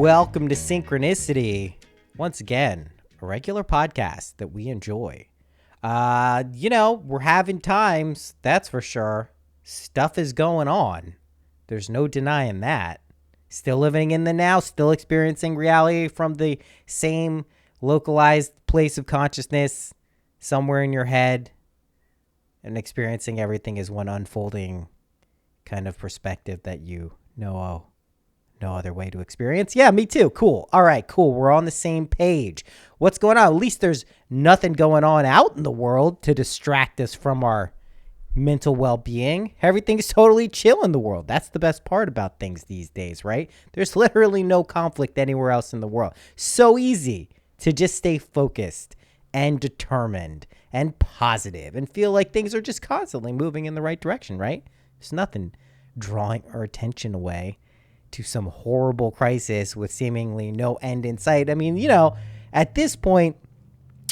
Welcome to Synchronicity. Once again, a regular podcast that we enjoy. We're having times, that's for sure. Stuff is going on. There's no denying that. Still living in the now, still experiencing reality from the same localized place of consciousness somewhere in your head, and experiencing everything as one unfolding kind of perspective that you know no other way to experience. Yeah, me too. Cool. All right, cool. We're on the same page. What's going on? At least there's nothing going on out in the world to distract us from our mental well-being. Everything's totally chill in the world. That's the best part about things these days, right? There's literally no conflict anywhere else in the world. So easy to just stay focused and determined and positive and feel like things are just constantly moving in the right direction, right? There's nothing drawing our attention away to some horrible crisis with seemingly no end in sight. I mean, at this point,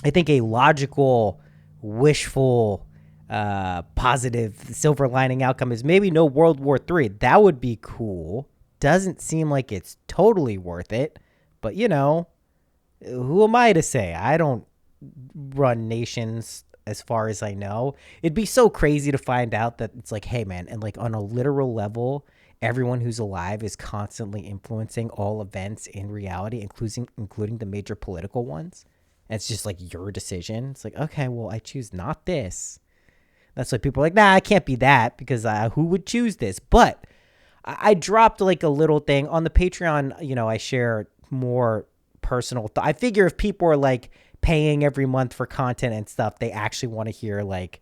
I think a logical, wishful, positive silver lining outcome is maybe no World War III. That would be cool. Doesn't seem like it's totally worth it. But, who am I to say? I don't run nations as far as I know. It'd be so crazy to find out that it's like, hey, man, and like on a literal level, everyone who's alive is constantly influencing all events in reality, including the major political ones. And it's just like your decision. It's like, okay, well, I choose not this. That's why people are like, nah, I can't be that because who would choose this? But I dropped like a little thing on the Patreon. I share more personal. I figure if people are like paying every month for content and stuff, they actually want to hear like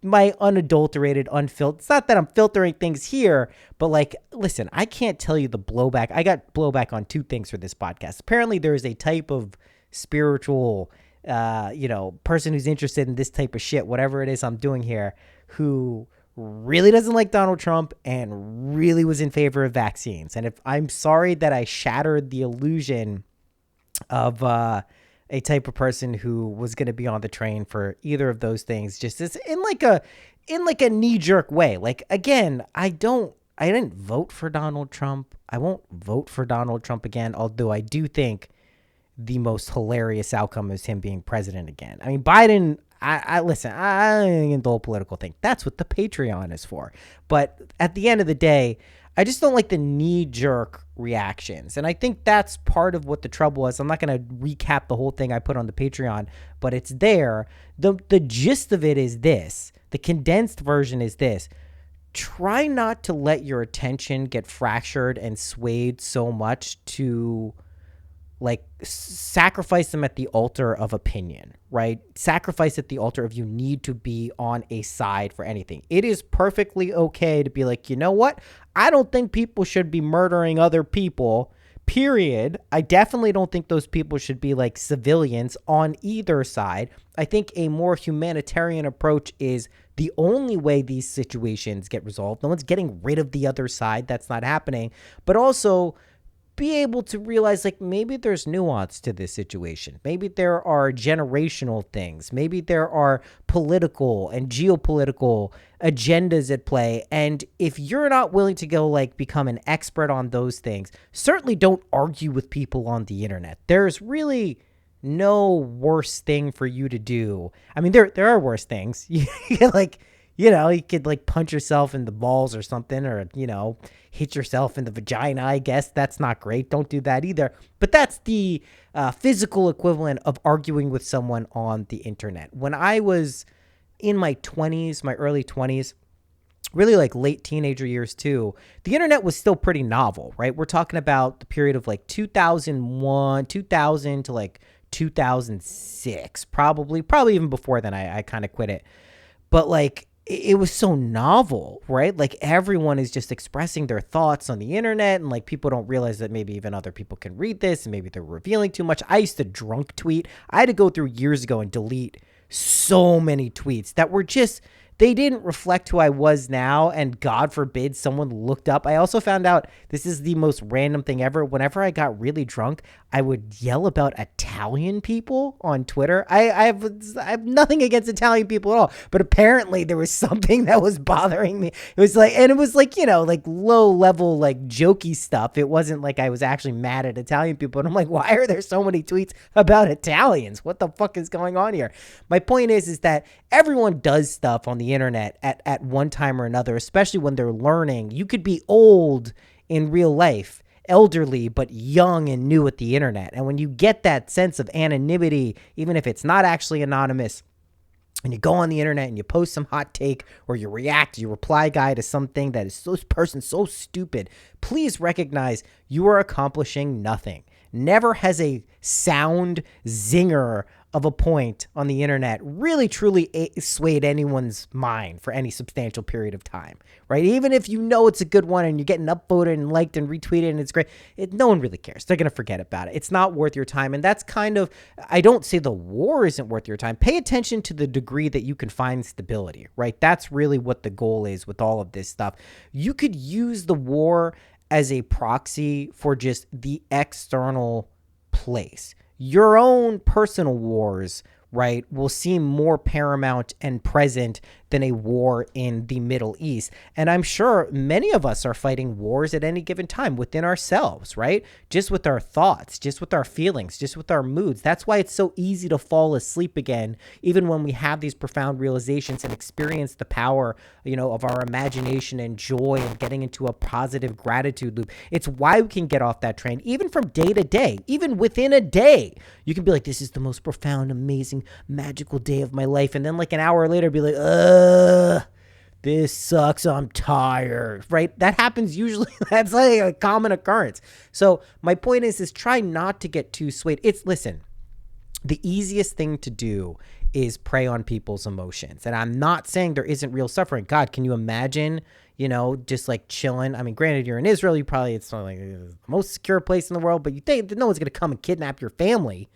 my unadulterated, unfiltered. It's not that I'm filtering things here, but like, listen, I can't tell you the blowback. I got blowback on two things for this podcast. Apparently there is a type of spiritual, person who's interested in this type of shit, whatever it is I'm doing here, who really doesn't like Donald Trump and really was in favor of vaccines. And if I'm sorry that I shattered the illusion of, a type of person who was going to be on the train for either of those things, just as in like a knee-jerk way. Like, again, I didn't vote for Donald Trump. I won't vote for Donald Trump again, although I do think the most hilarious outcome is him being president again. I mean, Biden, I listen, I ain't into the whole political thing. That's what the Patreon is for. But at the end of the day, I just don't like the knee-jerk reactions. And I think that's part of what the trouble was. I'm not going to recap the whole thing I put on the Patreon, but it's there. The gist of it is this. The condensed version is this. Try not to let your attention get fractured and swayed so much to like sacrifice them at the altar of opinion, right? Sacrifice at the altar of you need to be on a side for anything. It is perfectly okay to be like, you know what? I don't think people should be murdering other people, period. I definitely don't think those people should be like civilians on either side. I think a more humanitarian approach is the only way these situations get resolved. No one's getting rid of the other side. That's not happening. But also be able to realize like maybe there's nuance to this situation. Maybe there are generational things. Maybe there are political and geopolitical agendas at play. And if you're not willing to go like become an expert on those things, certainly don't argue with people on the internet. There's really no worse thing for you to do. I mean, there are worse things. You could like punch yourself in the balls or something, or, hit yourself in the vagina, I guess. That's not great. Don't do that either. But that's the physical equivalent of arguing with someone on the internet. When I was in my 20s, my early 20s, really like late teenager years too, the internet was still pretty novel, right? We're talking about the period of like 2000 to like 2006, probably even before then. I kind of quit it. But like, it was so novel, right? Like everyone is just expressing their thoughts on the internet, and like people don't realize that maybe even other people can read this and maybe they're revealing too much. I used to drunk tweet. I had to go through years ago and delete so many tweets that were just, they didn't reflect who I was now, and God forbid someone looked up. I also found out, this is the most random thing ever, whenever I got really drunk, I would yell about Italian people on Twitter. I have nothing against Italian people at all, but apparently there was something that was bothering me. It was like, and it was like, like low level, like jokey stuff. It wasn't like I was actually mad at Italian people. And I'm like, why are there so many tweets about Italians? What the fuck is going on here? My point is that everyone does stuff on the internet at one time or another, especially when they're learning. You could be old in real life, elderly, but young and new at the internet. And when you get that sense of anonymity, even if it's not actually anonymous, and you go on the internet and you post some hot take, or you react, you reply guy to something that is this person so stupid, please recognize you are accomplishing nothing. Never has a sound zinger of a point on the internet really truly swayed anyone's mind for any substantial period of time, right? Even if you know it's a good one and you're getting upvoted and liked and retweeted and it's great, no one really cares. They're going to forget about it. It's not worth your time. And that's kind of, I don't say the war isn't worth your time. Pay attention to the degree that you can find stability, right? That's really what the goal is with all of this stuff. You could use the war as a proxy for just the external place. Your own personal wars, right, will seem more paramount and present than a war in the Middle East. And I'm sure many of us are fighting wars at any given time within ourselves, right? Just with our thoughts, just with our feelings, just with our moods. That's why it's so easy to fall asleep again, even when we have these profound realizations and experience the power, of our imagination and joy and getting into a positive gratitude loop. It's why we can get off that train, even from day to day, even within a day. You can be like, this is the most profound, amazing, magical day of my life. And then like an hour later, be like, this sucks, I'm tired, right? That happens usually. That's like a common occurrence. So my point is try not to get too swayed. Listen, the easiest thing to do is prey on people's emotions. And I'm not saying there isn't real suffering. God, can you imagine, just like chilling? I mean, granted, you're in Israel, it's not like the most secure place in the world, but you think that no one's going to come and kidnap your family,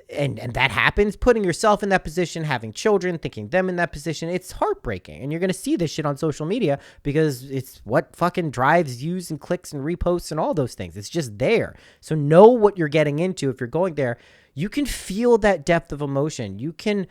and that happens. Putting yourself in that position, having children, thinking them in that position, it's heartbreaking. And you're going to see this shit on social media because it's what fucking drives views and clicks and reposts and all those things. It's just there. So know what you're getting into if you're going there. You can feel that depth of emotion. You can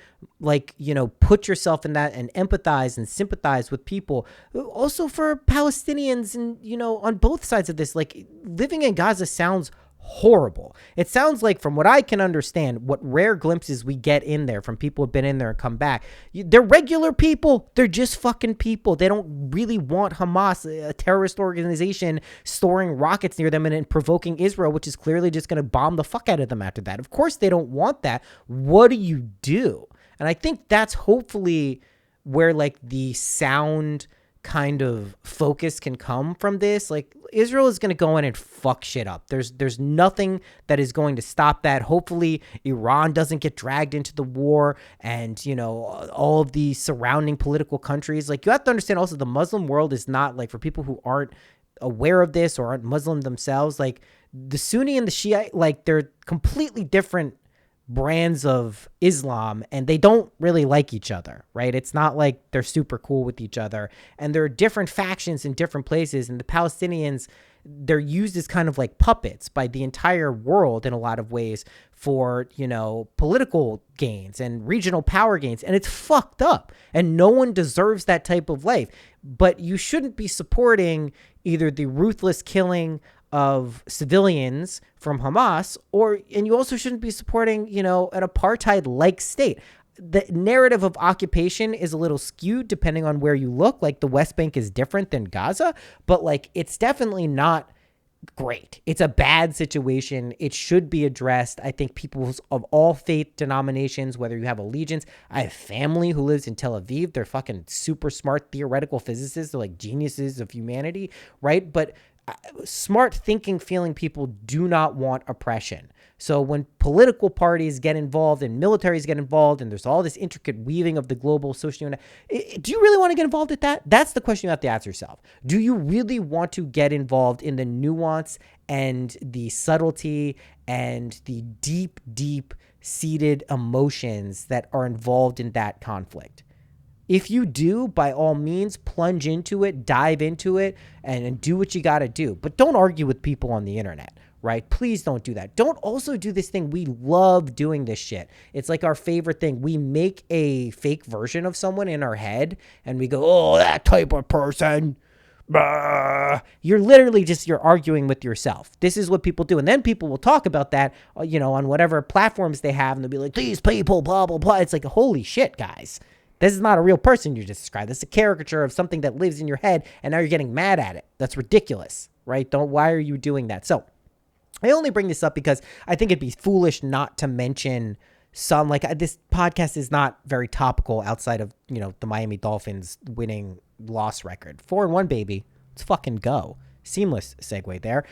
put yourself in that and empathize and sympathize with people. Also for Palestinians and, on both sides of this, like living in Gaza sounds horrible. It sounds like, from what I can understand, what rare glimpses we get in there from people who've been in there and come back, they're regular people. They're just fucking people. They don't really want Hamas, a terrorist organization, storing rockets near them and provoking Israel, which is clearly just going to bomb the fuck out of them after that. Of course they don't want that. What do you do? And I think that's hopefully where like the sound kind of focus can come from this. Like, Israel is going to go in and fuck shit up. There's nothing that is going to stop that. Hopefully Iran doesn't get dragged into the war, and all of the surrounding political countries. Like, you have to understand also, the Muslim world is not, like, for people who aren't aware of this or aren't Muslim themselves, like the Sunni and the Shia, like, they're completely different brands of Islam, and they don't really like each other, right? It's not like they're super cool with each other, and there are different factions in different places. And the Palestinians, they're used as kind of like puppets by the entire world in a lot of ways for, political gains and regional power gains. And it's fucked up, and no one deserves that type of life. But you shouldn't be supporting either the ruthless killing of civilians from Hamas, and you also shouldn't be supporting, an apartheid-like state. The narrative of occupation is a little skewed depending on where you look. Like, the West Bank is different than Gaza, but like, it's definitely not great. It's a bad situation. It should be addressed. I think people of all faith denominations, whether you have allegiance, I have family who lives in Tel Aviv. They're fucking super smart theoretical physicists. They're like geniuses of humanity, right? But smart thinking, feeling people do not want oppression. So when political parties get involved and militaries get involved, and there's all this intricate weaving of the global social, do you really want to get involved at that? That's the question you have to ask yourself. Do you really want to get involved in the nuance and the subtlety and the deep, deep seated emotions that are involved in that conflict? If you do, by all means, plunge into it, dive into it, and do what you got to do. But don't argue with people on the internet, right? Please don't do that. Don't also do this thing. We love doing this shit. It's like our favorite thing. We make a fake version of someone in our head, and we go, oh, that type of person. You're literally you're arguing with yourself. This is what people do. And then people will talk about that, on whatever platforms they have, and they'll be like, these people, blah, blah, blah. It's like, holy shit, guys. This is not a real person you just described. This is a caricature of something that lives in your head, and now you're getting mad at it. That's ridiculous, right? Why are you doing that? So I only bring this up because I think it'd be foolish not to mention this podcast is not very topical outside of, the Miami Dolphins winning loss record. 4-1, baby. Let's fucking go. Seamless segue there.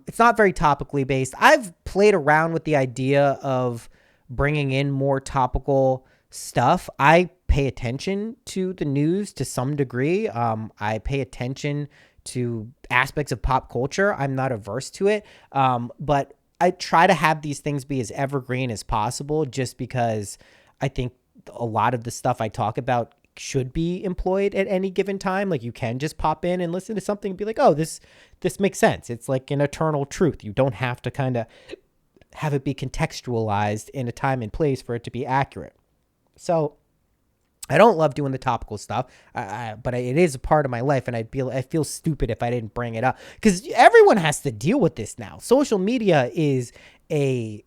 It's not very topically based. I've played around with the idea of bringing in more topical stuff. I pay attention to the news to some degree. I pay attention to aspects of pop culture. I'm not averse to it. But I try to have these things be as evergreen as possible, just because I think a lot of the stuff I talk about should be employed at any given time. Like, you can just pop in and listen to something and be like, oh, this makes sense. It's like an eternal truth. You don't have to kind of have it be contextualized in a time and place for it to be accurate. So I don't love doing the topical stuff, but it is a part of my life, and I feel stupid if I didn't bring it up, because everyone has to deal with this now. Social media is a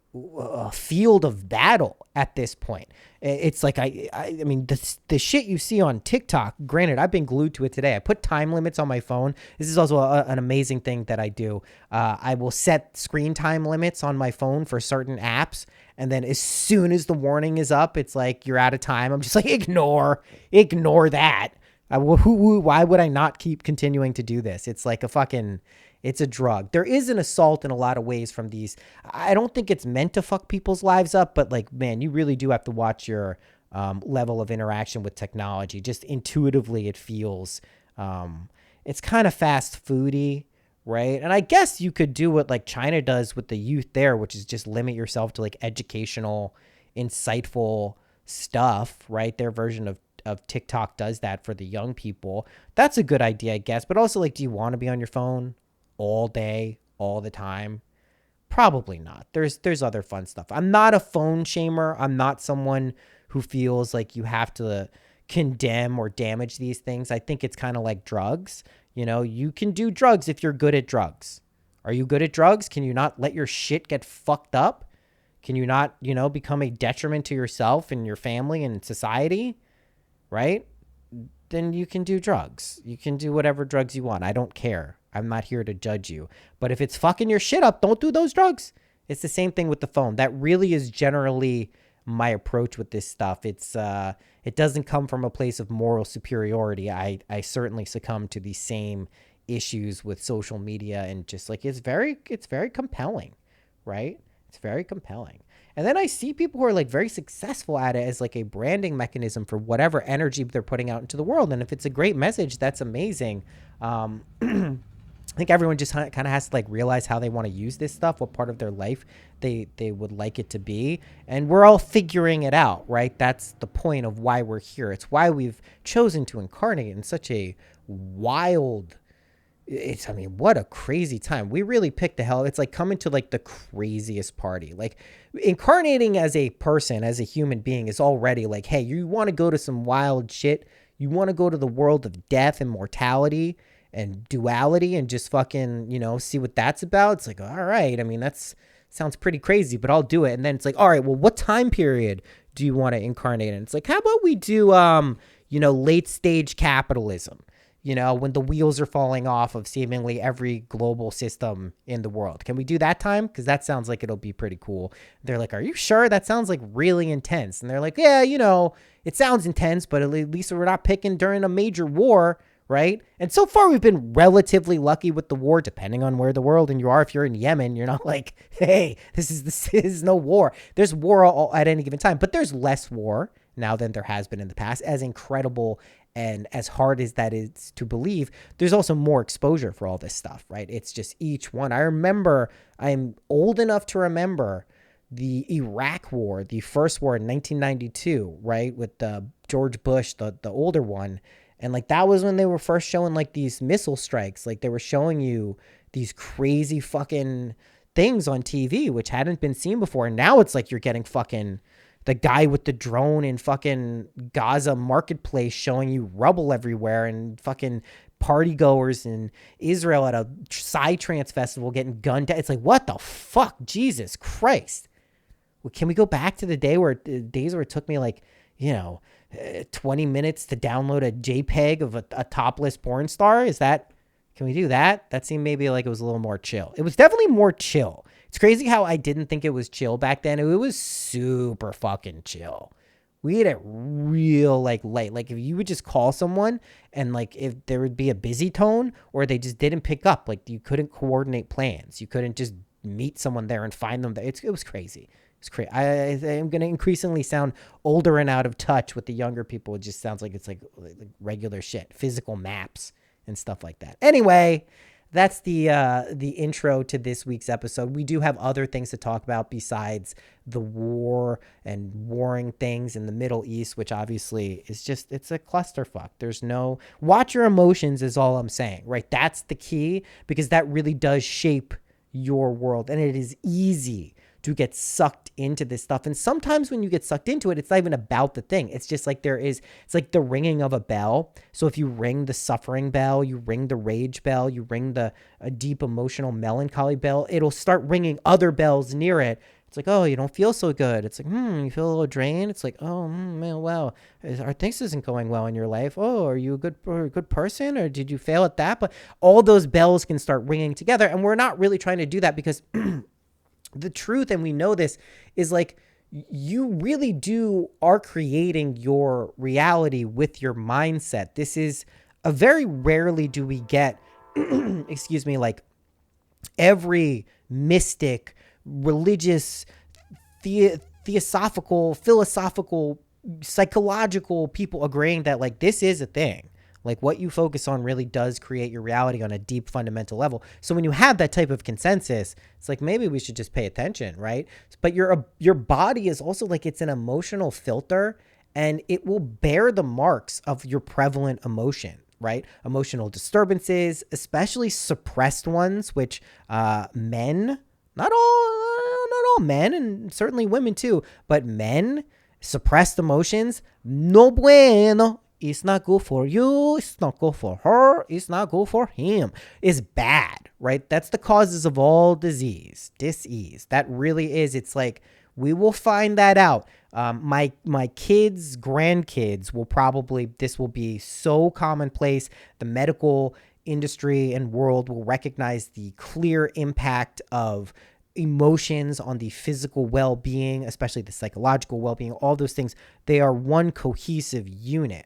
field of battle at this point. It's like, I mean, the shit you see on TikTok, granted, I've been glued to it today. I put time limits on my phone. This is also an amazing thing that I do. I will set screen time limits on my phone for certain apps. And then as soon as the warning is up, it's like, you're out of time. I'm just like, ignore that. Why would I not keep continuing to do this? It's like it's a drug. There is an assault in a lot of ways from these. I don't think it's meant to fuck people's lives up, but like, man, you really do have to watch your level of interaction with technology. Just intuitively, it feels, it's kind of fast foody, right? And I guess you could do what like China does with the youth there, which is just limit yourself to like educational, insightful stuff, right? Their version of TikTok does that for the young people. That's a good idea, I guess. But also, like, do you want to be on your phone all day, all the time? Probably not. There's other fun stuff. I'm not a phone shamer. I'm not someone who feels like you have to condemn or damage these things. I think it's kind of like drugs. You can do drugs if you're good at drugs. Are you good at drugs? Can you not let your shit get fucked up? Can you not, become a detriment to yourself and your family and society? Right? Then you can do drugs. You can do whatever drugs you want. I don't care. I'm not here to judge you. But if it's fucking your shit up, don't do those drugs. It's the same thing with the phone. That really is generally my approach with this stuff. It doesn't come from a place of moral superiority. I certainly succumb to the same issues with social media, and just like, it's very compelling, right? It's very compelling. And then I see people who are like very successful at it as like a branding mechanism for whatever energy they're putting out into the world. And if it's a great message, that's amazing. I think everyone just kind of has to like realize how they want to use this stuff, what part of their life they would like it to be. And we're all figuring it out, right? That's the point of why we're here. It's why we've chosen to incarnate in such a wild, what a crazy time. We really picked the hell. It's like coming to like the craziest party. Like, incarnating as a person, as a human being, is already like, hey, you want to go to some wild shit? You want to go to the world of death and mortality and duality and just fucking, see what that's about? It's like, all right. I mean, sounds pretty crazy, but I'll do it. And then it's like, all right, well, what time period do you want to incarnate in? It's like, how about we do, late stage capitalism? When the wheels are falling off of seemingly every global system in the world. Can we do that time? Because that sounds like it'll be pretty cool. They're like, are you sure? That sounds like really intense. And they're like, yeah, it sounds intense, but at least we're not picking during a major war, right? And so far, we've been relatively lucky with the war, depending on where the world and you are. If you're in Yemen, you're not like, hey, this is no war. There's war at any given time, but there's less war now than there has been in the past. As incredible and as hard as that is to believe, there's also more exposure for all this stuff, right? It's just each one. I'm old enough to remember the Iraq war, the first war in 1992, right? With George Bush, the older one. And like that was when they were first showing like these missile strikes. Like they were showing you these crazy fucking things on TV, which hadn't been seen before. And now it's like you're getting fucking the guy with the drone in fucking Gaza marketplace showing you rubble everywhere, and fucking party goers in Israel at a Psytrance festival getting gunned down. It's like, what the fuck? Jesus Christ. Well, can we go back to the days where it took me like, 20 minutes to download a JPEG of a topless porn star? Can we do that? That seemed maybe like it was a little more chill. It was definitely more chill. It's crazy how I didn't think it was chill back then. It was super fucking chill. We had it real like late. Like if you would just call someone and like if there would be a busy tone or they just didn't pick up, like you couldn't coordinate plans. You couldn't just meet someone there and find them there. It was crazy. It's crazy. I'm going to increasingly sound older and out of touch with the younger people. It just sounds like it's like regular shit, physical maps and stuff like that. Anyway, that's the intro to this week's episode. We do have other things to talk about besides the war and warring things in the Middle East, which obviously is it's a clusterfuck. Watch your emotions is all I'm saying, right? That's the key, because that really does shape your world, and it is easy to get sucked into this stuff. And sometimes when you get sucked into it, it's not even about the thing. It's just like it's like the ringing of a bell. So if you ring the suffering bell, you ring the rage bell, you ring a deep emotional melancholy bell, it'll start ringing other bells near it. It's like, oh, you don't feel so good. It's like, you feel a little drained. It's like, oh, man, wow, things isn't going well in your life. Oh, are you a good person, or did you fail at that? But all those bells can start ringing together, and we're not really trying to do that, because the truth, and we know this, is like you really are creating your reality with your mindset. This is a very rarely do we get, excuse me, like every mystic, religious, philosophical, psychological people agreeing that like this is a thing. Like what you focus on really does create your reality on a deep fundamental level. So when you have that type of consensus, it's like maybe we should just pay attention, right? But your body is also like it's an emotional filter, and it will bear the marks of your prevalent emotion, right? Emotional disturbances, especially suppressed ones, which men, not all men, and certainly women too, but men, suppressed emotions, no bueno. It's not good for you. It's not good for her. It's not good for him. It's bad, right? That's the causes of all disease. That really is. It's like we will find that out. My kids, grandkids this will be so commonplace. The medical industry and world will recognize the clear impact of emotions on the physical well-being, especially the psychological well-being, all those things. They are one cohesive unit.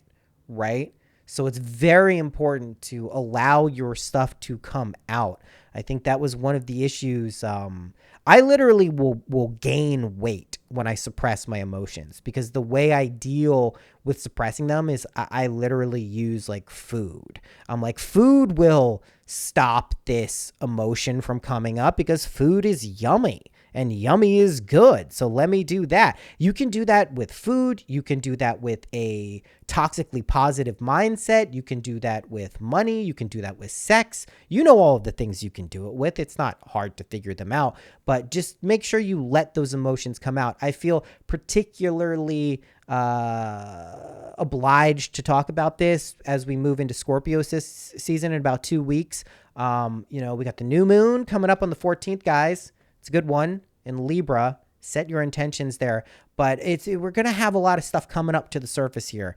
Right? So it's very important to allow your stuff to come out. I think that was one of the issues. I literally will gain weight when I suppress my emotions, because the way I deal with suppressing them is I literally use like food. I'm like, food will stop this emotion from coming up because food is yummy. And yummy is good. So let me do that. You can do that with food. You can do that with a toxically positive mindset. You can do that with money. You can do that with sex. You know all of the things you can do it with. It's not hard to figure them out, but just make sure you let those emotions come out. I feel particularly obliged to talk about this as we move into Scorpio season in about 2 weeks. We got the new moon coming up on the 14th, guys. It's a good one in Libra. Set your intentions there. But we're going to have a lot of stuff coming up to the surface here.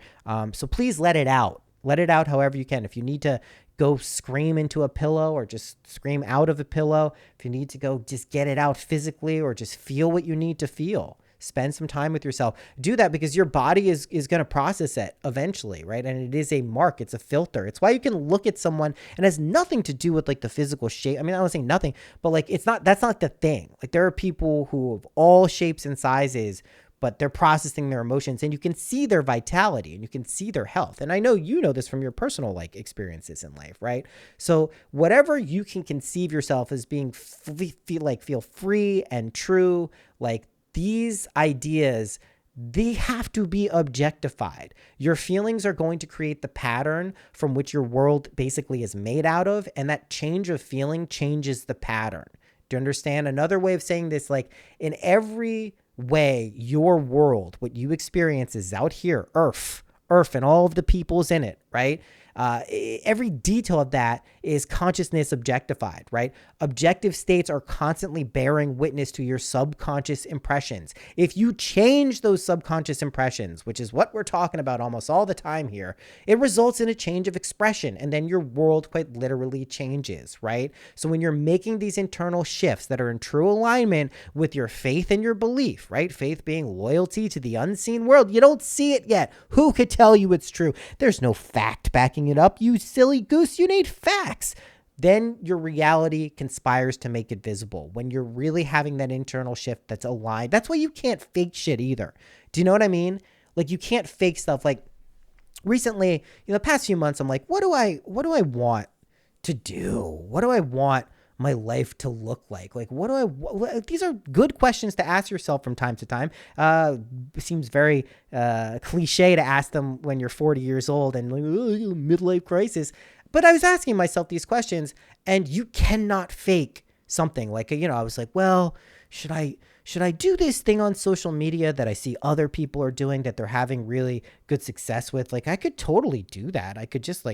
So please let it out. Let it out however you can. If you need to go scream into a pillow or just scream out of a pillow, if you need to go just get it out physically or just feel what you need to feel. Spend some time with yourself. Do that because your body is going to process it eventually, right? And it is a mark. It's a filter. It's why you can look at someone and it has nothing to do with like the physical shape. I mean, I don't say nothing, but like that's not the thing. Like there are people who of all shapes and sizes, but they're processing their emotions and you can see their vitality and you can see their health. And I know you know this from your personal like experiences in life, right? So whatever you can conceive yourself as being feel free and true, like these ideas they have to be objectified. Your feelings are going to create the pattern from which your world basically is made out of, and that change of feeling changes the pattern. Do you understand? Another way of saying this, like in every way, your world, what you experience is out here, Earth, and all of the peoples in it, right? Every detail of that is consciousness objectified, right? Objective states are constantly bearing witness to your subconscious impressions. If you change those subconscious impressions, which is what we're talking about almost all the time here, it results in a change of expression, and then your world quite literally changes, right? So when you're making these internal shifts that are in true alignment with your faith and your belief, right? Faith being loyalty to the unseen world. You don't see it yet. Who could tell you it's true? There's no fact backing it up, you silly goose. You need facts. Then your reality conspires to make it visible. When you're really having that internal shift that's aligned, that's why you can't fake shit either. Do you know what I mean? Like you can't fake stuff. Like recently, the past few months, I'm like, what do I want to do? What do I want my life to look like? Like, these are good questions to ask yourself from time to time. It seems very cliche to ask them when you're 40 years old and like, midlife crisis. But I was asking myself these questions, and you cannot fake something. Like, I was like, well, should I do this thing on social media that I see other people are doing that they're having really good success with? Like, I could totally do that. I could just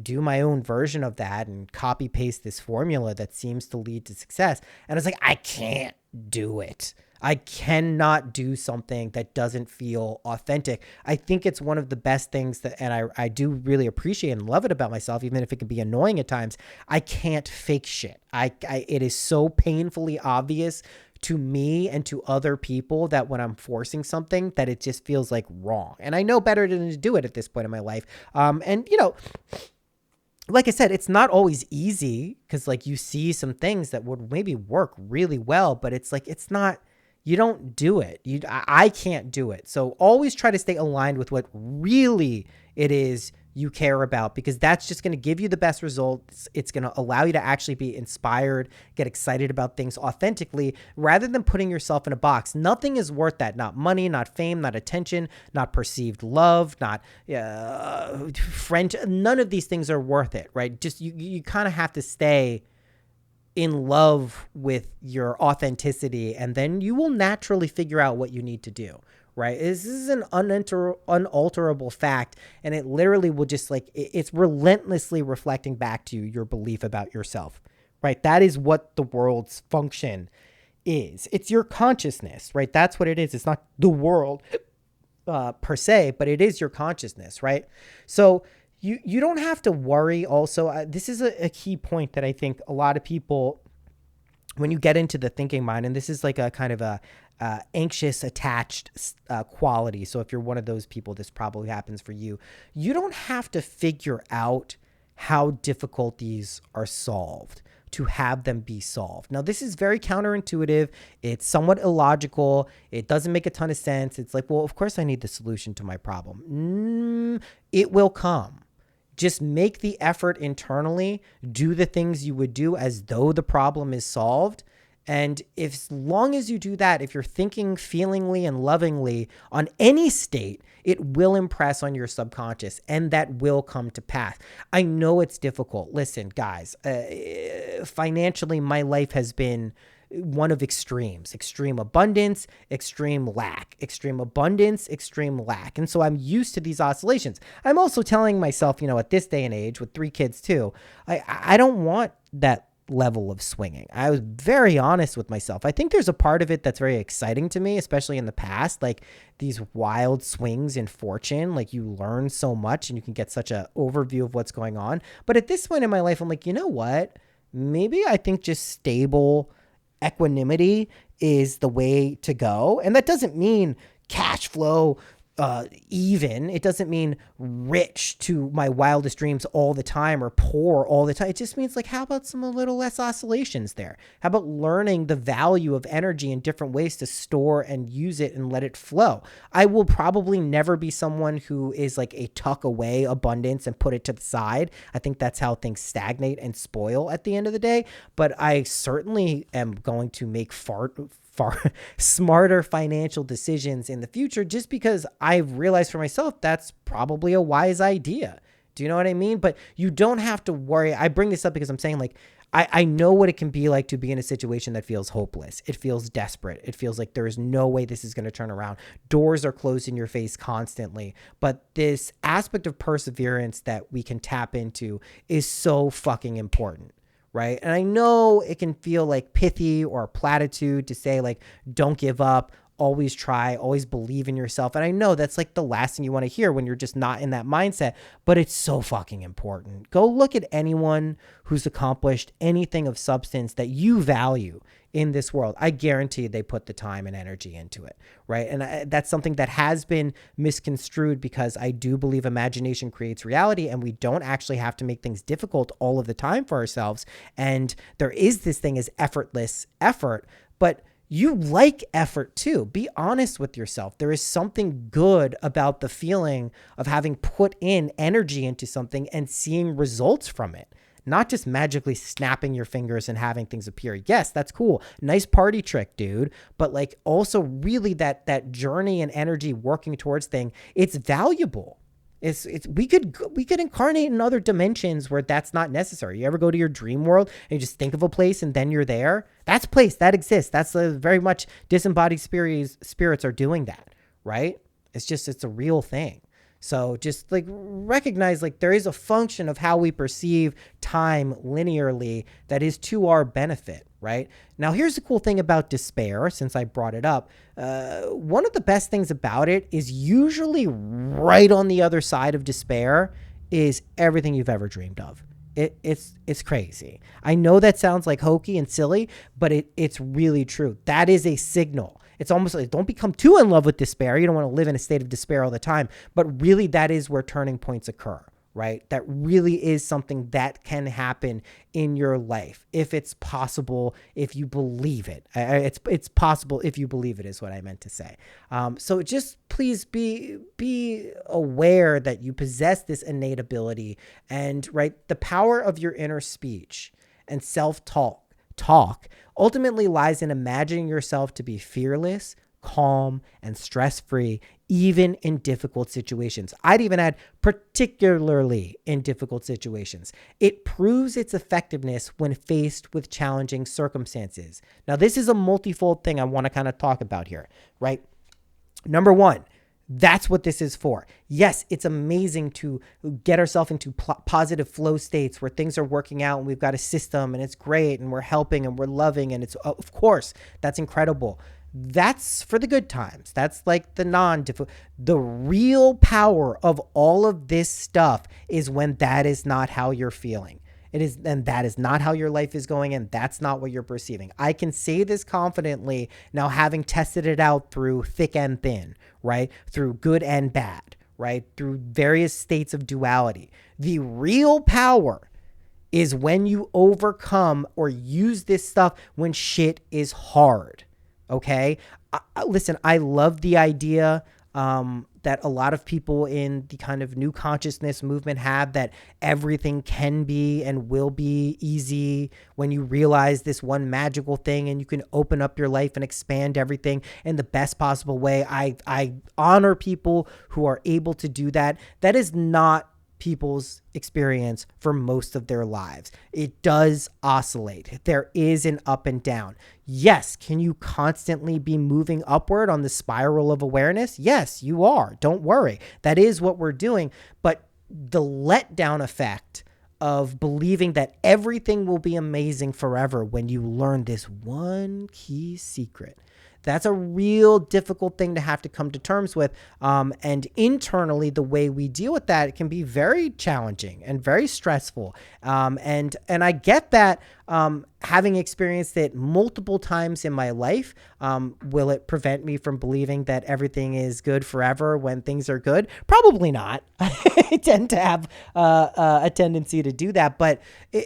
do my own version of that and copy paste this formula that seems to lead to success. And I was like, I can't do it. I cannot do something that doesn't feel authentic. I think it's one of the best things that, and I do really appreciate and love it about myself, even if it can be annoying at times. I can't fake shit. It is so painfully obvious to me and to other people that when I'm forcing something that it just feels like wrong. And I know better than to do it at this point in my life. Like I said, it's not always easy because like you see some things that would maybe work really well, but it's like, it's not, you don't do it. I can't do it. So always try to stay aligned with what really it is you care about, because that's just going to give you the best results. It's going to allow you to actually be inspired, get excited about things authentically, rather than putting yourself in a box. Nothing is worth that. Not money, not fame, not attention, not perceived love, not friend. None of these things are worth it, right? Just you kind of have to stay in love with your authenticity, and then you will naturally figure out what you need to do. Right? This is an unalterable fact, and it literally will just it's relentlessly reflecting back to you your belief about yourself, right? That is what the world's function is. It's your consciousness, right? That's what it is. It's not the world per se, but it is your consciousness, right? So you don't have to worry. Also, this is a key point that I think a lot of people, when you get into the thinking mind, and this is like a kind of a anxious attached quality. So if you're one of those people, this probably happens for you. You don't have to figure out how difficulties are solved to have them be solved. Now, this is very counterintuitive. It's somewhat illogical. It doesn't make a ton of sense. It's like, well, of course I need the solution to my problem. It will come. Just make the effort internally, do the things you would do as though the problem is solved. And as long as you do that, if you're thinking feelingly and lovingly on any state, it will impress on your subconscious, and that will come to pass. I know it's difficult. Listen, guys, financially, my life has been one of extremes: extreme abundance, extreme lack, extreme abundance, extreme lack. And so I'm used to these oscillations. I'm also telling myself, at this day and age with 3 kids too, I don't want that level of swinging. I was very honest with myself. I think there's a part of it that's very exciting to me, especially in the past, like these wild swings in fortune. Like you learn so much and you can get such an overview of what's going on. But at this point in my life, I'm like, you know what? Maybe I think just stable equanimity is the way to go. And that doesn't mean cash flow even. It doesn't mean rich to my wildest dreams all the time or poor all the time. It just means how about some a little less oscillations there? How about learning the value of energy in different ways to store and use it and let it flow? I will probably never be someone who is like a tuck away abundance and put it to the side. I think that's how things stagnate and spoil at the end of the day. But I certainly am going to make far smarter financial decisions in the future, just because I've realized for myself that's probably a wise idea. Do you know what I mean? But you don't have to worry. I bring this up because I'm saying, like, I know what it can be like to be in a situation that feels hopeless. It feels desperate. It feels like there is no way this is going to turn around. Doors are closed in your face constantly. But this aspect of perseverance that we can tap into is so fucking important, right? And I know it can feel like pithy or a platitude to say, like, don't give up, always try, always believe in yourself. And I know that's like the last thing you want to hear when you're just not in that mindset, but it's so fucking important. Go look at anyone who's accomplished anything of substance that you value in this world. I guarantee they put the time and energy into it, right? And that's something that has been misconstrued, because I do believe imagination creates reality, and we don't actually have to make things difficult all of the time for ourselves. And there is this thing as effortless effort, but you like effort too. Be honest with yourself. There is something good about the feeling of having put in energy into something and seeing results from it. Not just magically snapping your fingers and having things appear. Yes, that's cool. Nice party trick, dude. But like also really that journey and energy working towards thing, it's valuable. We could incarnate in other dimensions where that's not necessary. You ever go to your dream world and you just think of a place and then you're there? That's a place that exists. That's very much disembodied spirits are doing that, right? It's a real thing. So just like recognize, like, there is a function of how we perceive time linearly that is to our benefit, right? Now, here's the cool thing about despair, since I brought it up. One of the best things about it is usually right on the other side of despair is everything you've ever dreamed of. It's crazy. I know that sounds like hokey and silly, but it's really true. That is a signal. It's almost like, don't become too in love with despair. You don't want to live in a state of despair all the time, but really that is where turning points occur, right? That really is something that can happen in your life if it's possible, if you believe it. It's possible if you believe it is what I meant to say. So just please be aware that you possess this innate ability, and right, the power of your inner speech and self-talk ultimately lies in imagining yourself to be fearless, calm, and stress-free, even in difficult situations. I'd even add particularly in difficult situations. It proves its effectiveness when faced with challenging circumstances. Now, this is a multifold thing I want to kind of talk about here, right? Number one, that's what this is for. Yes, it's amazing to get ourselves into positive flow states where things are working out and we've got a system and it's great and we're helping and we're loving, and it's, of course, that's incredible. That's for the good times. That's like the real power of all of this stuff is when that is not how you're feeling. It is, and that is not how your life is going, and that's not what you're perceiving. I can say this confidently now, having tested it out through thick and thin, right? Through good and bad, right? Through various states of duality. The real power is when you overcome or use this stuff when shit is hard, okay? Listen, I love the idea that a lot of people in the kind of new consciousness movement have, that everything can be and will be easy when you realize this one magical thing and you can open up your life and expand everything in the best possible way. I honor people who are able to do that. That is not people's experience for most of their lives. It does oscillate. There is an up and down. Yes. Can you constantly be moving upward on the spiral of awareness? Yes, you are. Don't worry. That is what we're doing. But the letdown effect of believing that everything will be amazing forever when you learn this one key secret, that's a real difficult thing to have to come to terms with. And internally, the way we deal with that, it can be very challenging and very stressful. And I get that, having experienced it multiple times in my life. Will it prevent me from believing that everything is good forever when things are good? Probably not. I tend to have a tendency to do that. But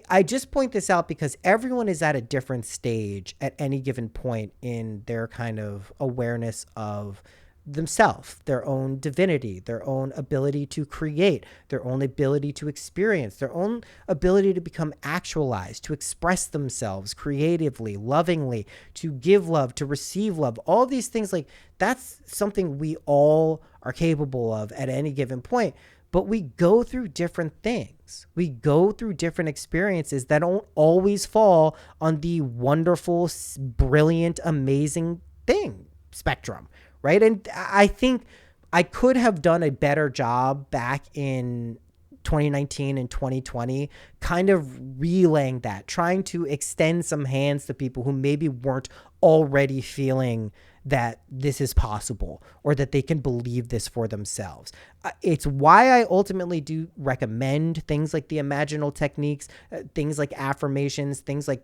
I just point this out because everyone is at a different stage at any given point in their kind of awareness of themselves, their own divinity, their own ability to create, their own ability to experience, their own ability to become actualized, to express themselves creatively, lovingly, to give love, to receive love. All these things, like, that's something we all are capable of at any given point. But we go through different things. We go through different experiences that don't always fall on the wonderful, brilliant, amazing thing spectrum, right? And I think I could have done a better job back in 2019 and 2020, kind of relaying that, trying to extend some hands to people who maybe weren't already feeling that this is possible or that they can believe this for themselves. It's why I ultimately do recommend things like the imaginal techniques, things like affirmations, things like,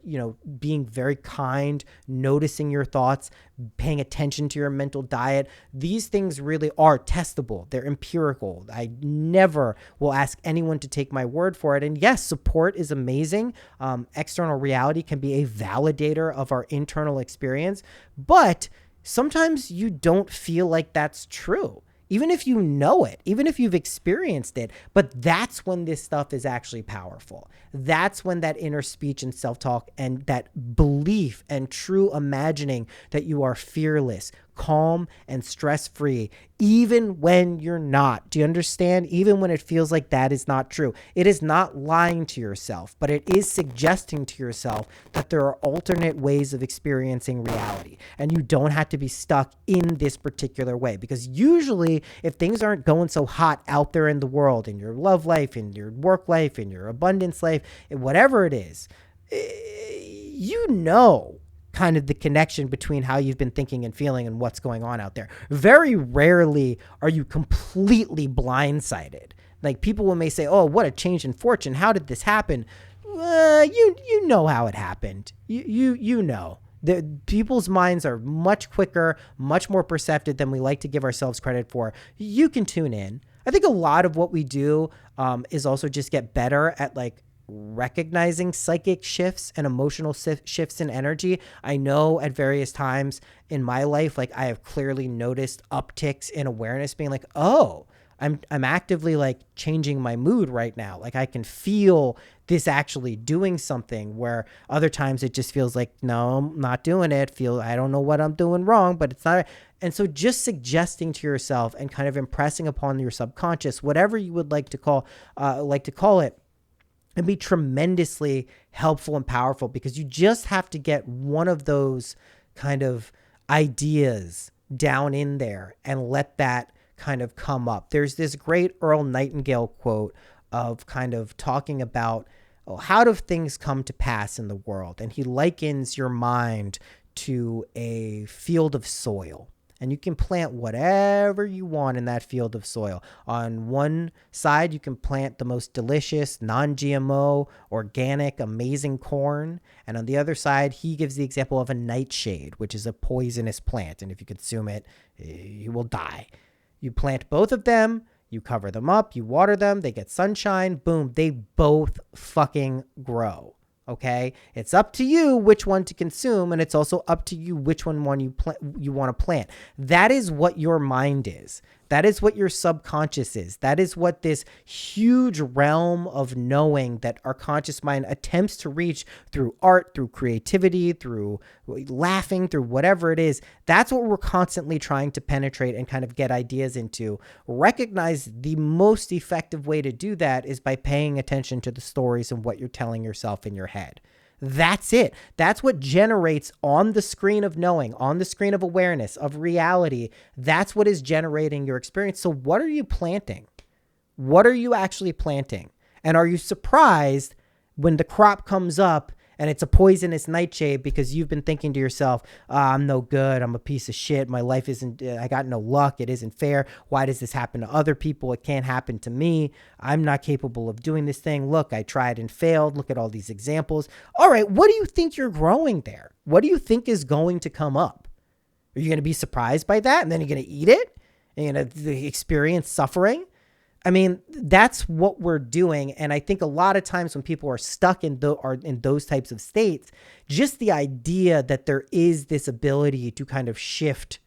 being very kind, noticing your thoughts, paying attention to your mental diet. These things really are testable. They're empirical. I never will ask anyone to take my word for it. And yes, support is amazing. External reality can be a validator of our internal experience, but sometimes you don't feel like that's true, even if you know it, even if you've experienced it. But that's when this stuff is actually powerful. That's when that inner speech and self-talk and that belief and true imagining that you are fearless, calm, and stress-free, even when you're not. Do you understand? Even when it feels like that is not true. It is not lying to yourself, but it is suggesting to yourself that there are alternate ways of experiencing reality, and you don't have to be stuck in this particular way. Because usually, if things aren't going so hot out there in the world, in your love life, in your work life, in your abundance life, whatever it is, kind of the connection between how you've been thinking and feeling and what's going on out there. Very rarely are you completely blindsided. Like, people may say, oh, what a change in fortune. How did this happen? You know how it happened. You know. People's minds are much quicker, much more perceptive than we like to give ourselves credit for. You can tune in. I think a lot of what we do is also just get better at, like, recognizing psychic shifts and emotional shifts in energy. I know at various times in my life, like, I have clearly noticed upticks in awareness, being like, oh, I'm actively, like, changing my mood right now. Like, I can feel this actually doing something, where other times it just feels like, no, I'm not doing it. I don't know what I'm doing wrong, but it's not. And so just suggesting to yourself and kind of impressing upon your subconscious, whatever you would like to call it, and be tremendously helpful and powerful, because you just have to get one of those kind of ideas down in there and let that kind of come up. There's this great Earl Nightingale quote of kind of talking about, how do things come to pass in the world? And he likens your mind to a field of soil. And you can plant whatever you want in that field of soil. On one side, you can plant the most delicious, non-GMO, organic, amazing corn. And on the other side, he gives the example of a nightshade, which is a poisonous plant. And if you consume it, you will die. You plant both of them, you cover them up, you water them, they get sunshine, boom, they both fucking grow. Okay, it's up to you which one to consume, and it's also up to you which one you want to plant. That is what your mind is. That is what your subconscious is. That is what this huge realm of knowing that our conscious mind attempts to reach through art, through creativity, through laughing, through whatever it is. That's what we're constantly trying to penetrate and kind of get ideas into. Recognize the most effective way to do that is by paying attention to the stories and what you're telling yourself in your head. That's it. That's what generates on the screen of knowing, on the screen of awareness, of reality. That's what is generating your experience. So what are you planting? What are you actually planting? And are you surprised when the crop comes up and it's a poisonous nightshade because you've been thinking to yourself, I'm no good. I'm a piece of shit. My life isn't, I got no luck. It isn't fair. Why does this happen to other people? It can't happen to me. I'm not capable of doing this thing. Look, I tried and failed. Look at all these examples. All right. What do you think you're growing there? What do you think is going to come up? Are you going to be surprised by that? And then you're going to eat it? And you're going to experience suffering? I mean, that's what we're doing. And I think a lot of times when people are stuck in those types of states, just the idea that there is this ability to kind of shift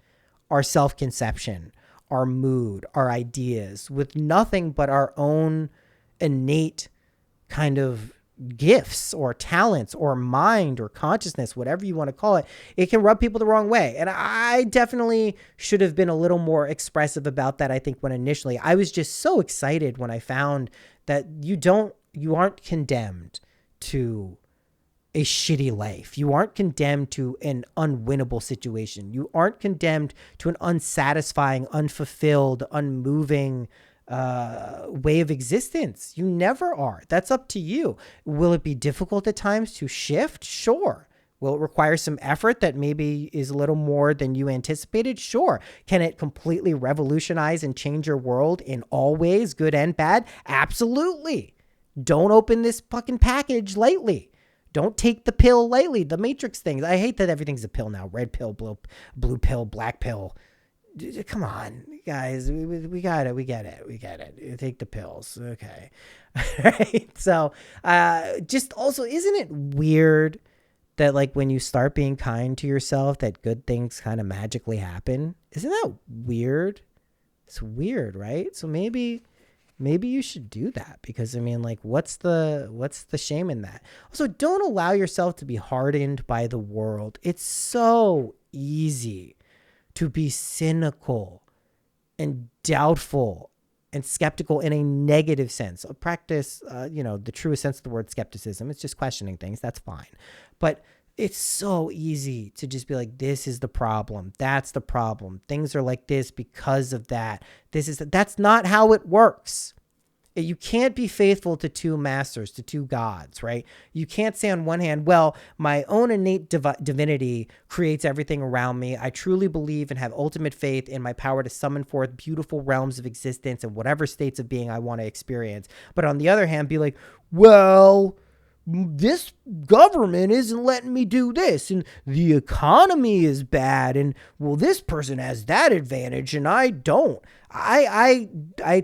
our self-conception, our mood, our ideas, with nothing but our own innate kind of gifts or talents or mind or consciousness, whatever you want to call it, it can rub people the wrong way. And I definitely should have been a little more expressive about that. I think when initially I was just so excited when I found that you aren't condemned to a shitty life. You aren't condemned to an unwinnable situation. You aren't condemned to an unsatisfying, unfulfilled, unmoving way of existence. You never are. That's up to you. Will it be difficult at times to shift? Sure. Will it require some effort that maybe is a little more than you anticipated? Sure. Can it completely revolutionize and change your world in all ways, good and bad? Absolutely. Don't open this fucking package lightly. Don't take the pill lightly. The Matrix things. I hate that everything's a pill now. Red pill, blue pill, black pill. Come on, guys. We got it. We get it. You take the pills. Okay. Right. So just also, isn't it weird that like when you start being kind to yourself, that good things kind of magically happen? Isn't that weird? It's weird, right? So maybe you should do that, because I mean, like, what's the shame in that? Also, don't allow yourself to be hardened by the world. It's so easy to be cynical and doubtful and skeptical in a negative sense. Practice, the truest sense of the word skepticism. It's just questioning things. That's fine. But it's so easy to just be like, this is the problem. That's the problem. Things are like this because of that. That's not how it works. You can't be faithful to two masters, to two gods, right? You can't say on one hand, well, my own innate divinity creates everything around me. I truly believe and have ultimate faith in my power to summon forth beautiful realms of existence and whatever states of being I want to experience. But on the other hand, be like, well, this government isn't letting me do this, and the economy is bad, and well, this person has that advantage and I don't. I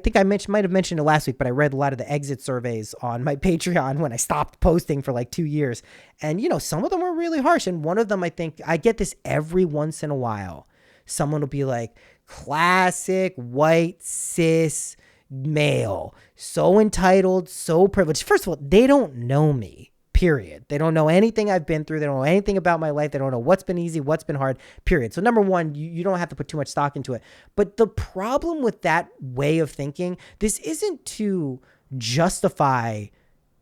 think I might have mentioned it last week, but I read a lot of the exit surveys on my Patreon when I stopped posting for like 2 years. And, some of them were really harsh. And one of them, I think I get this every once in a while. Someone will be like, classic white cis male, so entitled, so privileged. First of all, they don't know me. Period. They don't know anything I've been through. They don't know anything about my life. They don't know what's been easy, what's been hard, period. So number one, you don't have to put too much stock into it. But the problem with that way of thinking, this isn't to justify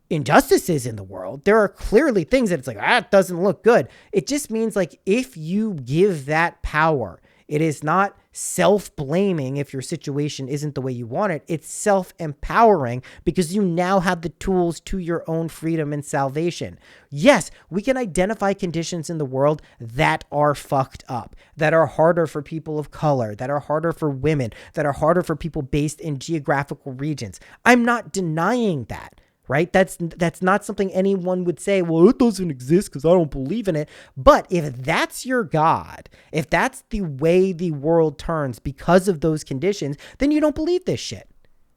injustices in the world. There are clearly things that it's like, that doesn't look good. It just means like, if you give that power, it is not self-blaming if your situation isn't the way you want it. It's self-empowering, because you now have the tools to your own freedom and salvation. Yes, we can identify conditions in the world that are fucked up, that are harder for people of color, that are harder for women, that are harder for people based in geographical regions. I'm not denying that. Right? That's not something anyone would say, well, it doesn't exist because I don't believe in it. But if that's your God, if that's the way the world turns because of those conditions, then you don't believe this shit.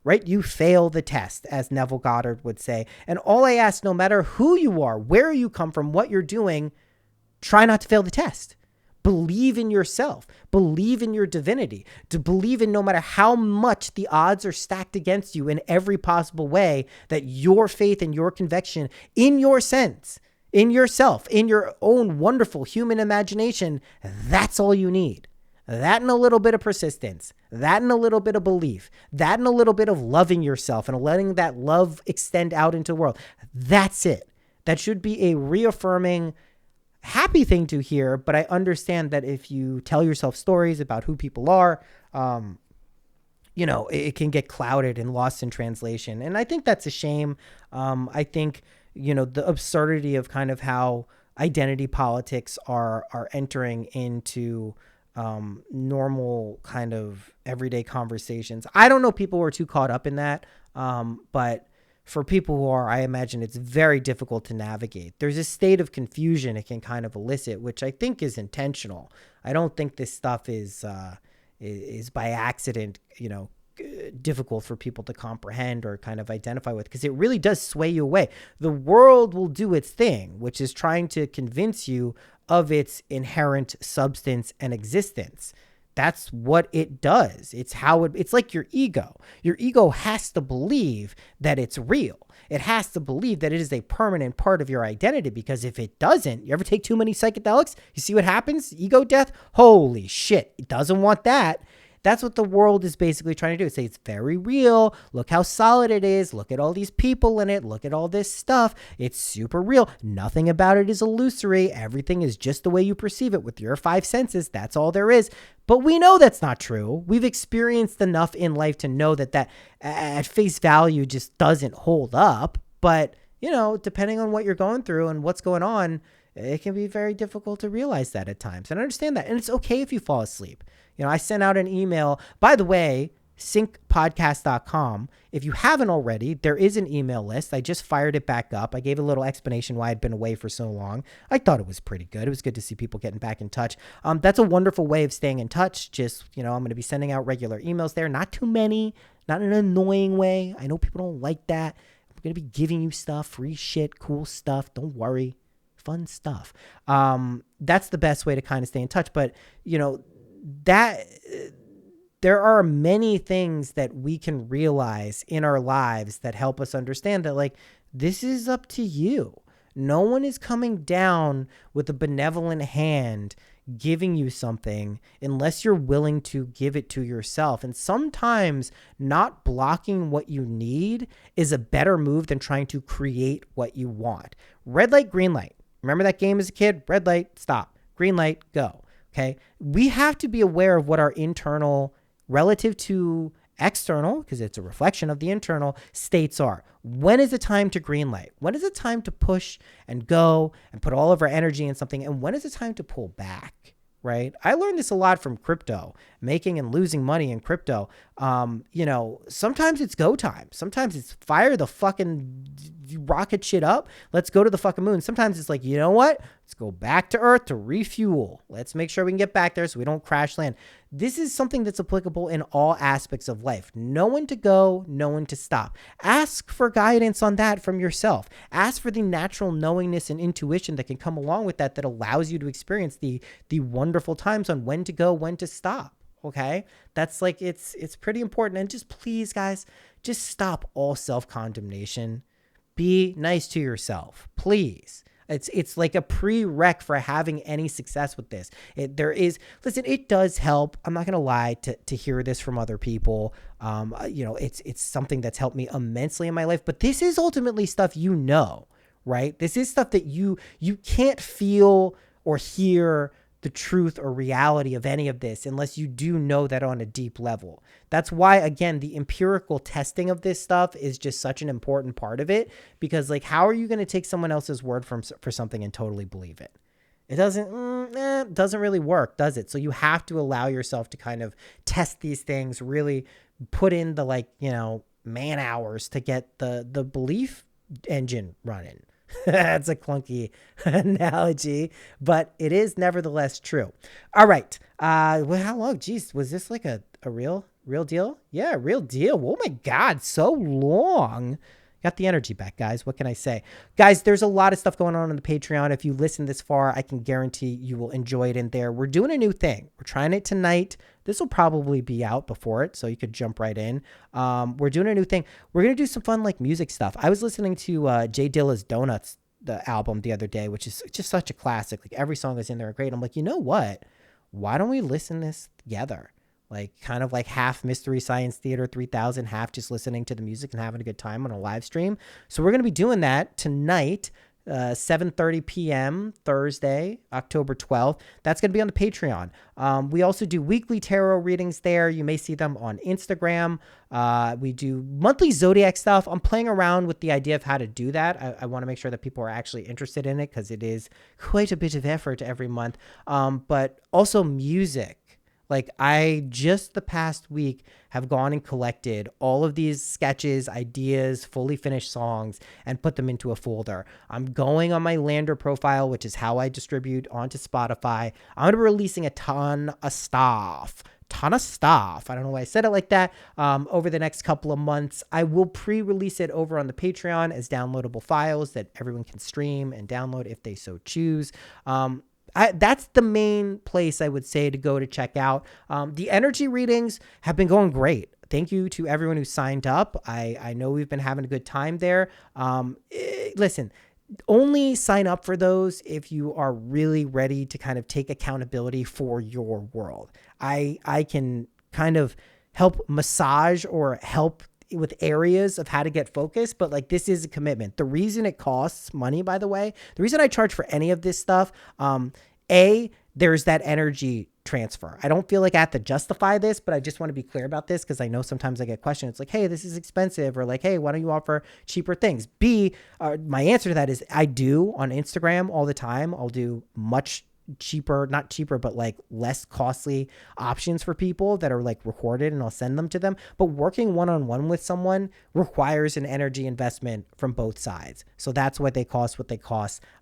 Right? You fail the test, as Neville Goddard would say. And all I ask, no matter who you are, where you come from, what you're doing, try not to fail the test. Believe in yourself. Believe in your divinity. To believe in, no matter how much the odds are stacked against you in every possible way, that your faith and your conviction in your sense, in yourself, in your own wonderful human imagination, that's all you need. That and a little bit of persistence. That and a little bit of belief. That and a little bit of loving yourself and letting that love extend out into the world. That's it. That should be a reaffirming, happy thing to hear. But I understand that if you tell yourself stories about who people are, it can get clouded and lost in translation. And I think that's a shame. I think, the absurdity of kind of how identity politics are entering into normal kind of everyday conversations. I don't know people who are too caught up in that. But for people who are, I imagine it's very difficult to navigate. There's a state of confusion it can kind of elicit, which I think is intentional. I don't think this stuff is by accident, difficult for people to comprehend or kind of identify with, because it really does sway you away. The world will do its thing, which is trying to convince you of its inherent substance and existence. That's what it does. It's like your ego. Your ego has to believe that it's real. It has to believe that it is a permanent part of your identity, because if it doesn't, you ever take too many psychedelics, you see what happens? Ego death. Holy shit. It doesn't want that. That's what the world is basically trying to do. Say it's very real. Look how solid it is. Look at all these people in it. Look at all this stuff. It's super real. Nothing about it is illusory. Everything is just the way you perceive it with your five senses. That's all there is. But we know that's not true. We've experienced enough in life to know that at face value just doesn't hold up. But, depending on what you're going through and what's going on, it can be very difficult to realize that at times. And I understand that. And it's okay if you fall asleep. I sent out an email, by the way, syncpodcast.com. If you haven't already, there is an email list. I just fired it back up. I gave a little explanation why I'd been away for so long. I thought it was pretty good. It was good to see people getting back in touch. That's a wonderful way of staying in touch. Just, I'm going to be sending out regular emails there. Not too many, not in an annoying way. I know people don't like that. I'm going to be giving you stuff, free shit, cool stuff. Don't worry. Fun stuff. That's the best way to kind of stay in touch. But, that there are many things that we can realize in our lives that help us understand that, like, this is up to you. No one is coming down with a benevolent hand giving you something unless you're willing to give it to yourself. And sometimes not blocking what you need is a better move than trying to create what you want. Red light, green light. Remember that game as a kid? Red light, stop. Green light, go. Okay. We have to be aware of what our internal relative to external, because it's a reflection of the internal states are. When is it time to green light? When is it time to push and go and put all of our energy in something? And when is it time to pull back? Right? I learned this a lot from crypto, making and losing money in crypto. Sometimes it's go time. Sometimes it's fire the fucking rocket shit up. Let's go to the fucking moon. Sometimes it's like, you know what? Let's go back to Earth to refuel. Let's make sure we can get back there so we don't crash land. This is something that's applicable in all aspects of life. Know when to go, know when to stop. Ask for guidance on that from yourself. Ask for the natural knowingness and intuition that can come along with that allows you to experience the wonderful times on when to go, when to stop. Okay? That's like, it's pretty important. And just please, guys, just stop all self-condemnation. Be nice to yourself, please. It's like a prereq for having any success with this. It does help. I'm not going to lie to hear this from other people. It's something that's helped me immensely in my life, but this is ultimately stuff, right? This is stuff that you can't feel or hear the truth or reality of any of this unless you do know that on a deep level. That's why, again, the empirical testing of this stuff is just such an important part of it, because, like, how are you going to take someone else's word for something and totally believe it? It doesn't really work, does it? So you have to allow yourself to kind of test these things, really put in the man hours to get the belief engine running. That's a clunky analogy, but it is nevertheless true. All right. How long? Geez, was this like a real deal? Yeah, real deal. Oh my God, so long. Got the energy back, guys. What can I say? Guys, there's a lot of stuff going on the Patreon. If you listen this far, I can guarantee you will enjoy it in there. We're doing a new thing. We're trying it tonight. This will probably be out before it, so you could jump right in. We're doing a new thing. We're going to do some fun, music stuff. I was listening to Jay Dilla's Donuts, the album, the other day, which is just such a classic. Every song is in there great. I'm like, you know what? Why don't we listen this together? Kind of half Mystery Science Theater 3000, half just listening to the music and having a good time on a live stream. So we're going to be doing that tonight, 7:30 p.m. Thursday, October 12th. That's going to be on the Patreon. We also do weekly tarot readings there. You may see them on Instagram. We do monthly zodiac stuff. I'm playing around with the idea of how to do that. I want to make sure that people are actually interested in it, because it is quite a bit of effort every month. But also music. I just the past week have gone and collected all of these sketches, ideas, fully finished songs, and put them into a folder. I'm going on my Lander profile, which is how I distribute onto Spotify. I'm going to be releasing a ton of stuff. I don't know why I said it like that. Over the next couple of months, I will pre-release it over on the Patreon as downloadable files that everyone can stream and download if they so choose. That's the main place I would say to go to check out. The energy readings have been going great. Thank you to everyone who signed up. I know we've been having a good time there. Listen, only sign up for those if you are really ready to kind of take accountability for your world. I can kind of help massage or help with areas of how to get focused, but like this is a commitment. The reason it costs money, by the way, the reason I charge for any of this stuff, there's that energy transfer. I don't feel like I have to justify this, but I just want to be clear about this because I know sometimes I get questions. It's like, hey, this is expensive, or like, hey, why don't you offer cheaper things? My answer to that is I do on Instagram all the time. I'll do much cheaper, not cheaper, but like less costly options for people that are like recorded, and I'll send them to them. But working one-on-one with someone requires an energy investment from both sides. So that's what they cost.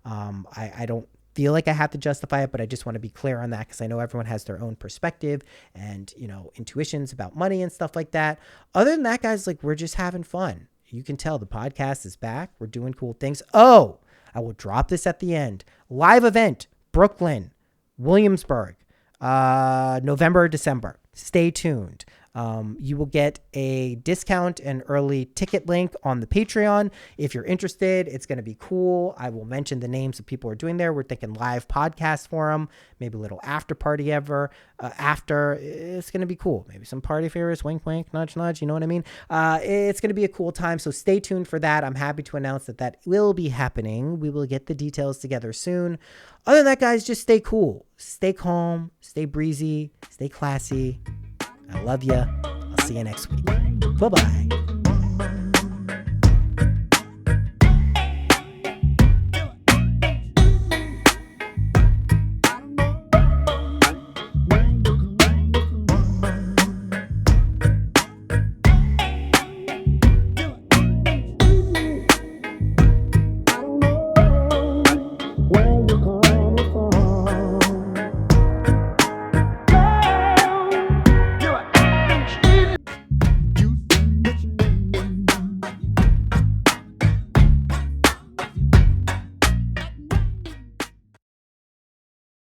I don't feel like I have to justify it, but I just want to be clear on that because I know everyone has their own perspective and, intuitions about money and stuff like that. Other than that, guys, like we're just having fun. You can tell the podcast is back. We're doing cool things. Oh, I will drop this at the end. Live event, Brooklyn, Williamsburg, November, December. Stay tuned. You will get a discount and early ticket link on the Patreon. If you're interested, it's going to be cool. I will mention the names of people who are doing there. We're thinking live podcast forum, maybe a little after party after. It's going to be cool. Maybe some party favors, wink, wink, nudge, nudge. You know what I mean? It's going to be a cool time. So stay tuned for that. I'm happy to announce that will be happening. We will get the details together soon. Other than that, guys, just stay cool, stay calm, stay breezy, stay classy. I love you. I'll see you next week. Bye-bye.